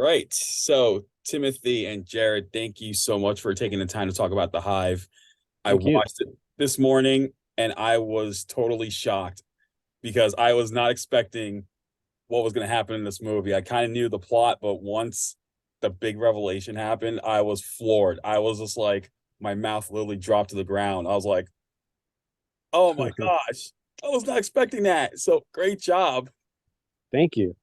right. So, Timothy and Jared, thank you so much for taking the time to talk about the Hive. I Thank you. watched it this morning and I was totally shocked because I was not expecting what was going to happen in this movie. I kind of knew the plot, but once the big revelation happened, I was floored. I was just like, my mouth literally dropped to the ground. I was like, oh my gosh, I was not expecting that. So, great job. Thank you.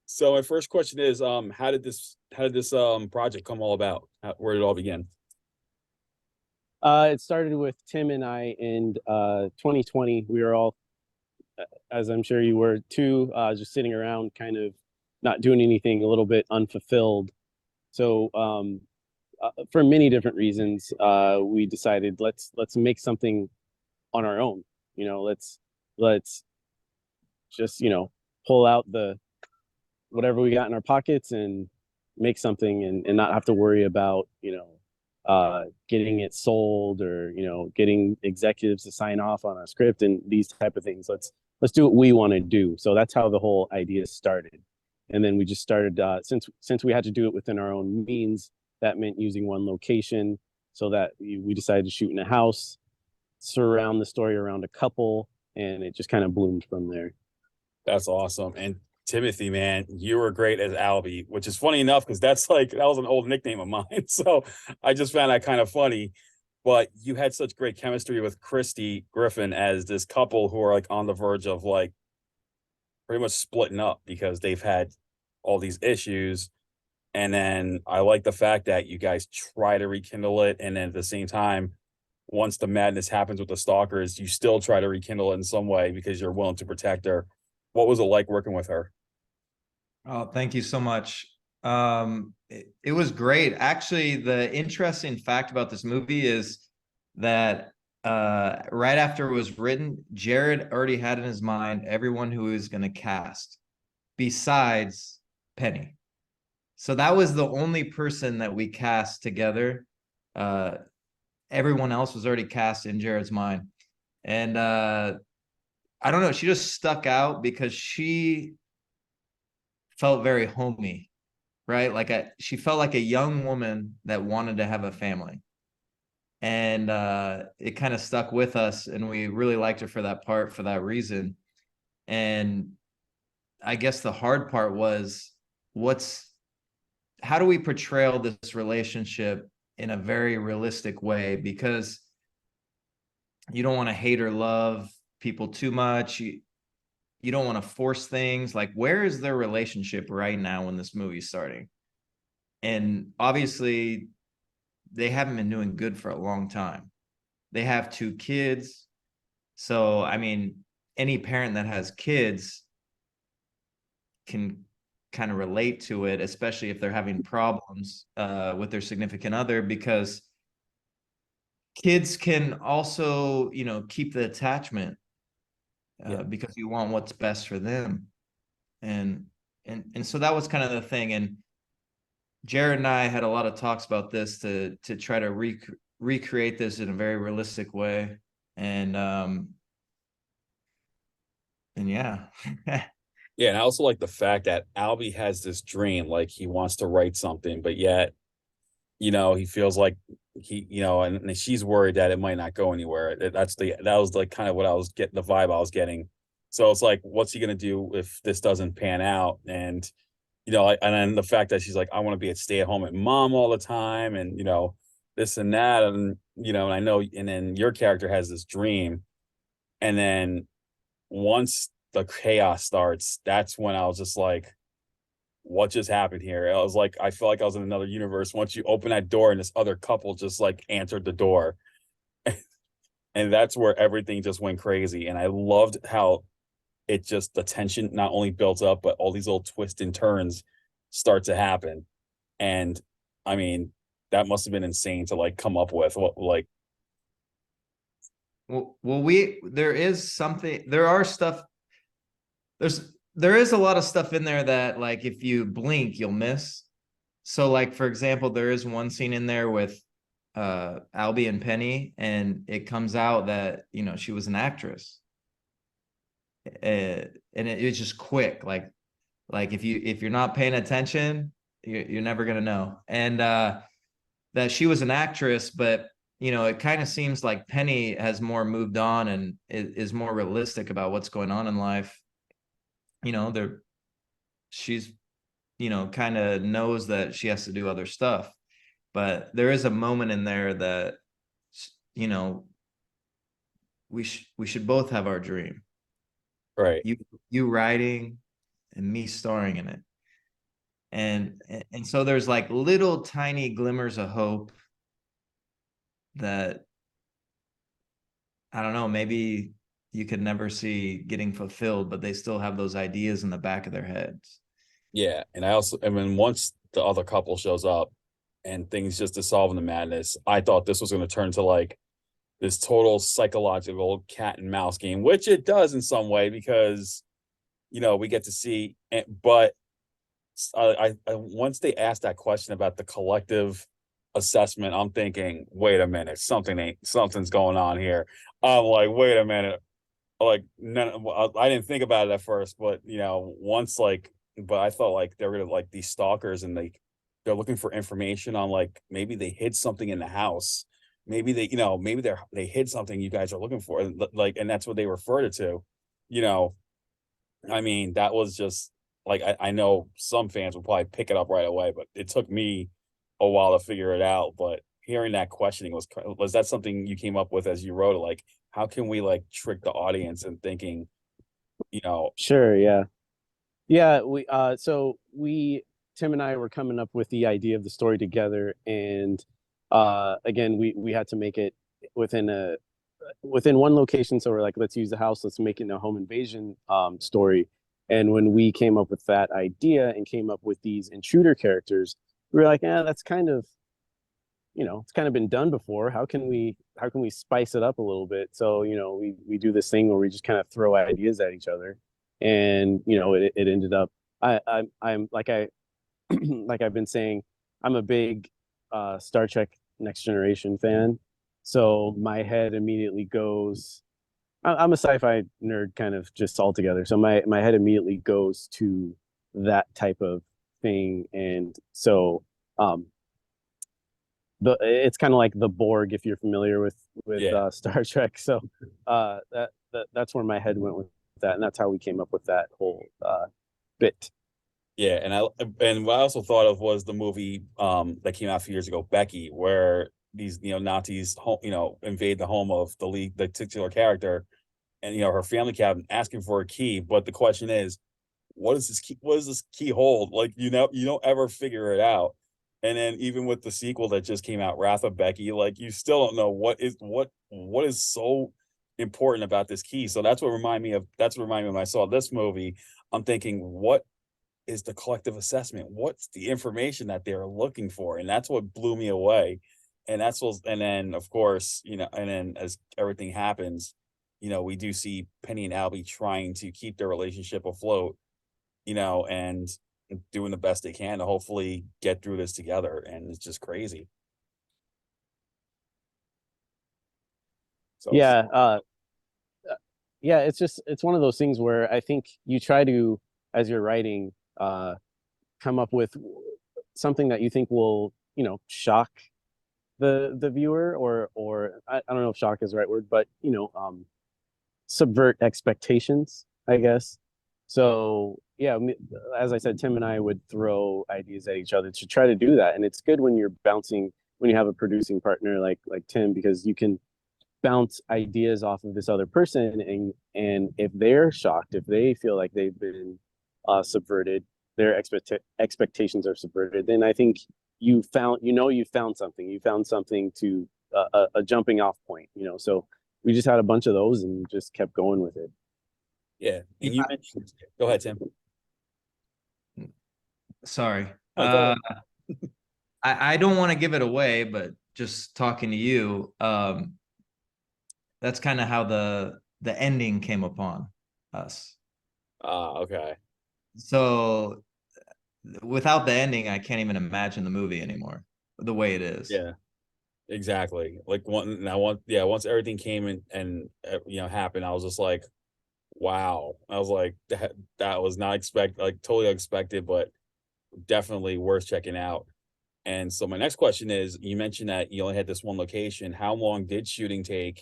So my first question is, how did this project come all about? Where did it all begin? It started with Tim and I in 2020. We were all, as I'm sure you were too, just sitting around, kind of not doing anything, a little bit unfulfilled. So for many different reasons, we decided let's make something on our own. Let's just pull out the whatever we got in our pockets and make something, and not have to worry about getting it sold, or getting executives to sign off on a script and these type of things. Let's do what we want to do. So that's how the whole idea started. And then we just started, since we had to do it within our own means, that meant using one location. So that we decided to shoot in a house, surround the story around a couple, and it just kind of bloomed from there. That's awesome. And Timothy, man, you were great as Albie, which is funny enough because that was an old nickname of mine. So I just found that kind of funny. But you had such great chemistry with Christy Griffin as this couple who are like on the verge of like pretty much splitting up because they've had all these issues. And then I like the fact that you guys try to rekindle it. And then at the same time, once the madness happens with the stalkers, you still try to rekindle it in some way because you're willing to protect her. What was it like working with her? Oh, thank you so much. It was great. Actually, the interesting fact about this movie is that right after it was written, Jared already had in his mind everyone who he was going to cast besides Penny. So that was the only person that we cast together. Uh, Everyone else was already cast in Jared's mind. And I don't know, she just stuck out because she felt very homey, right? She felt like a young woman that wanted to have a family. And it kind of stuck with us, and we really liked her for that part for that reason. And I guess the hard part was how do we portray this relationship in a very realistic way? Because you don't want to hate or love people too much. You don't want to force things. Like, where is their relationship right now when this movie's starting? And obviously, they haven't been doing good for a long time. They have 2 kids. So, I mean, any parent that has kids can kind of relate to it, especially if they're having problems with their significant other, because kids can also, keep the attachment because you want what's best for them. And so that was kind of the thing. And Jared and I had a lot of talks about this to try to recreate this in a very realistic way. And yeah. Yeah, and I also like the fact that Albie has this dream, like he wants to write something, but yet, he feels like and she's worried that it might not go anywhere. That was like kind of what I was getting, the vibe I was getting. So it's like, what's he gonna do if this doesn't pan out? And and then the fact that she's like, I want to be a stay-at-home mom all the time, and this and that, and I know, and then your character has this dream, and then once the chaos starts, that's when I was just like, what just happened here? I was like, I felt like I was in another universe. Once you open that door and this other couple just like answered the door. And that's where everything just went crazy. And I loved how the tension not only built up, but all these little twists and turns start to happen. And I mean, that must have been insane to like come up with. What, like, Well, there is something, there is a lot of stuff in there that, like, if you blink, you'll miss. So, like, for example, there is one scene in there with Albie and Penny, and it comes out that, she was an actress. And it was just quick, like Like if you're not paying attention, you're never gonna know. And that she was an actress, but it kind of seems like Penny has more moved on and is more realistic about what's going on in life. There she's kind of knows that she has to do other stuff, but there is a moment in there that you know we should both have our dream. Right. You writing and me starring in it. And so there's like little tiny glimmers of hope that I don't know, maybe you could never see getting fulfilled, but they still have those ideas in the back of their heads. Yeah. And I mean, once the other couple shows up and things just dissolve in the madness, I thought this was going to turn to like this total psychological cat and mouse game, which it does in some way because, we get to see, but I once they asked that question about the collective assessment, I'm thinking, wait a minute, something's going on here. I'm like, wait a minute, like I didn't think about it at first, but once but I thought like they were gonna like these stalkers and they're looking for information on like maybe they hid something in the house, maybe they hid something you guys are looking for, and that's what they referred it to, you know. I mean, that was just like I know some fans will probably pick it up right away, but it took me a while to figure it out. But hearing that questioning was that something you came up with as you wrote it? Like, how can we like trick the audience and thinking, you know, Sure, yeah. Yeah, we Tim and I were coming up with the idea of the story together, and again we had to make it within a within one location. So we're like, let's use the house, let's make it a home invasion story. And when we came up with that idea and came up with these intruder characters, we were like, yeah, that's kind of, it's kind of been done before. How can we spice it up a little bit? So, we do this thing where we just kind of throw ideas at each other. And, it ended up I'm like like I've been saying, I'm a big Star Trek Next Generation fan. So my head immediately goes, I'm a sci-fi nerd kind of just altogether. So my head immediately goes to that type of thing. And so it's kind of like the Borg, if you're familiar with yeah, Star Trek. So that's where my head went with that, and that's how we came up with that whole bit. yeah. And what I also thought of was the movie that came out a few years ago, Becky, where these Nazis invade the home of the titular character, and her family cabin asking for a key. But the question is, what does this key hold? Like, you don't ever figure it out. And then even with the sequel that just came out, Wrath of Becky, like you still don't know what is so important about this key. So that's what reminded me when I saw this movie. I'm thinking, what is the collective assessment? What's the information that they're looking for? And that's what blew me away. And then of course, and then as everything happens, we do see Penny and Albie trying to keep their relationship afloat, and doing the best they can to hopefully get through this together. And it's just crazy. So Yeah, yeah, it's one of those things where I think you try to, as you're writing, come up with something that you think will, shock the viewer, or I don't know if shock is the right word, but subvert expectations, I guess. So yeah, as I said, Tim and I would throw ideas at each other to try to do that, and it's good when you're bouncing when you have a producing partner like Tim, because you can bounce ideas off of this other person, and if they're shocked, if they feel like they've been subverted, their expectations are subverted, then I think you found something to a jumping off point, so we just had a bunch of those and just kept going with it. yeah. Yeah, And you mentioned, go ahead, Tim. sorry. Oh, go ahead. I don't want to give it away, but just talking to you, that's kind of how the ending came upon us. Okay. So without the ending, I can't even imagine the movie anymore, the way it is. Yeah. Exactly. Like once everything came in and happened, I was just like, Wow. I was like, that was not expect like totally unexpected, but definitely worth checking out. And so my next question is, you mentioned that you only had this one location. How long did shooting take?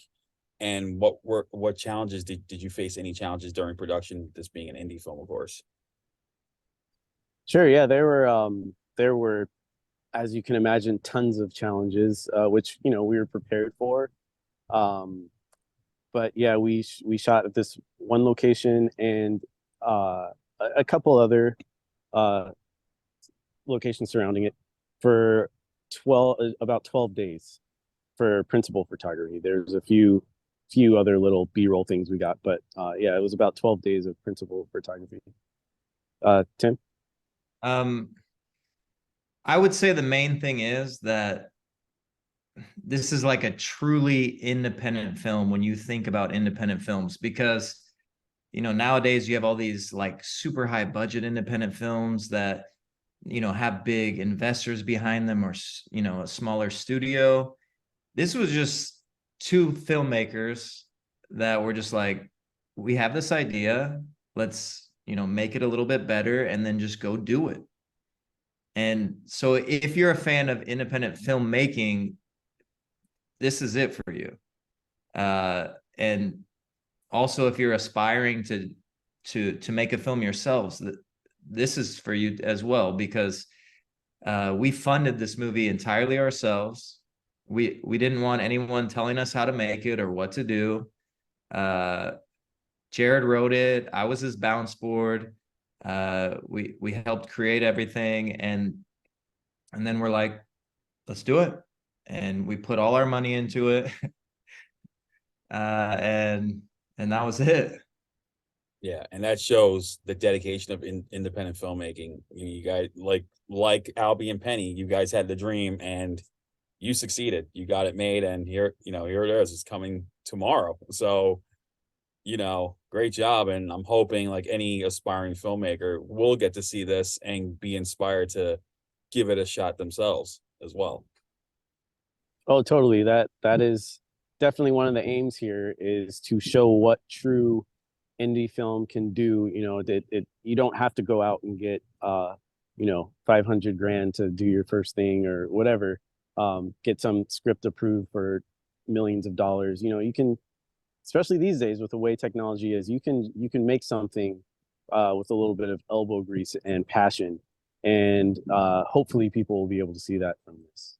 And what challenges did you face, any challenges during production, this being an indie film, of course? Sure, yeah, there were, as you can imagine, tons of challenges, which we were prepared for. Um, but yeah, we shot at this one location and a couple other uh, locations surrounding it for about 12 days for principal photography. There's a few other little B-roll things we got, but yeah, it was about 12 days of principal photography. Tim? Um, I would say the main thing is that this is like a truly independent film when you think about independent films, because nowadays you have all these like super high budget independent films that have big investors behind them, or a smaller studio. This was just two filmmakers that were just like, we have this idea, let's make it a little bit better and then just go do it. And so if you're a fan of independent filmmaking, this is it for you. And also, if you're aspiring to make a film yourselves, this is for you as well, because we funded this movie entirely ourselves. We didn't want anyone telling us how to make it or what to do. Jared wrote it. I was his bounce board. We helped create everything, and then we're like, let's do it. And we put all our money into it. And that was it. Yeah, and that shows the dedication of independent filmmaking. You guys, like Albie and Penny, you guys had the dream and you succeeded. You got it made, and here it is. It's coming tomorrow. So, great job. And I'm hoping, like any aspiring filmmaker, will get to see this and be inspired to give it a shot themselves as well. Oh, totally. That is definitely one of the aims here, is to show what true indie film can do. You don't have to go out and get 500 grand to do your first thing or whatever. Get some script approved for millions of dollars. You can, especially these days with the way technology is, you can make something with a little bit of elbow grease and passion, and hopefully people will be able to see that from this.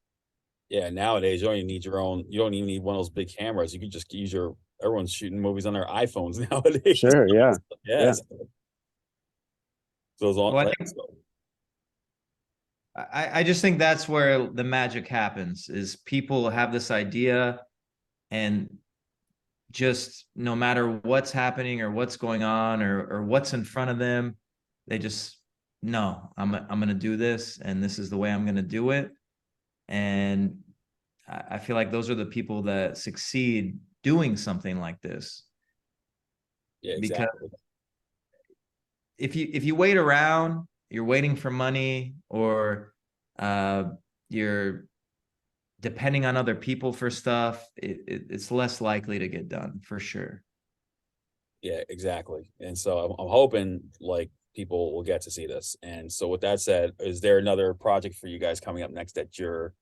Yeah, nowadays you don't even need your own. You don't even need one of those big cameras. You can just use your. Everyone's shooting movies on their iPhones nowadays. Sure, yeah. Yes. So Well, I just think that's where the magic happens, is people have this idea, and just no matter what's happening or what's going on or what's in front of them, they just, no, I'm going to do this, and this is the way I'm going to do it. And I feel like those are the people that succeed doing something like this. Yeah, Because exactly. if you wait around, you're waiting for money, or you're depending on other people for stuff, it's less likely to get done, for sure. Yeah, exactly. And so I'm hoping like people will get to see this. And so with that said, is there another project for you guys coming up next that you're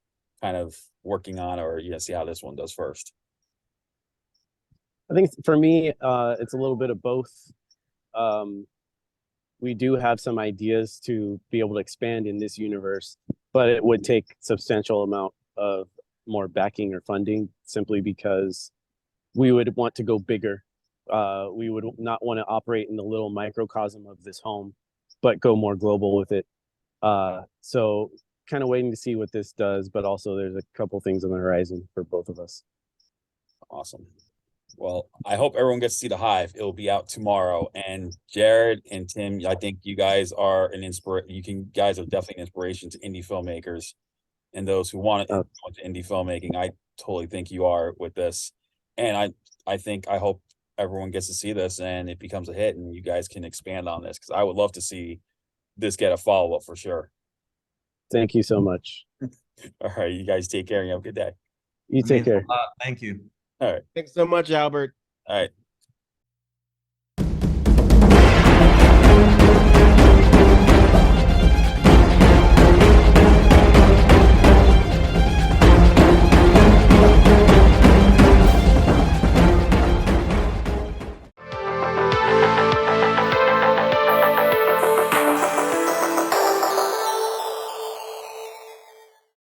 kind of working on, or see how this one does first? I think for me, it's a little bit of both. Um, we do have some ideas to be able to expand in this universe, but it would take substantial amount of more backing or funding, simply because we would want to go bigger. We would not want to operate in the little microcosm of this home, but go more global with it. So kind of waiting to see what this does, but also there's a couple things on the horizon for both of us. Awesome. Well, I hope everyone gets to see the Hive. It'll be out tomorrow. And Jared and Tim, I think you guys are an guys are definitely an inspiration to indie filmmakers and those who want to go into indie filmmaking. I totally think you are with this. And I hope everyone gets to see this and it becomes a hit and you guys can expand on this, because I would love to see this get a follow-up for sure. Thank you so much. All right, you guys take care and you have a good day. You take care. Thank you. All right. Thanks so much, Albert. All right.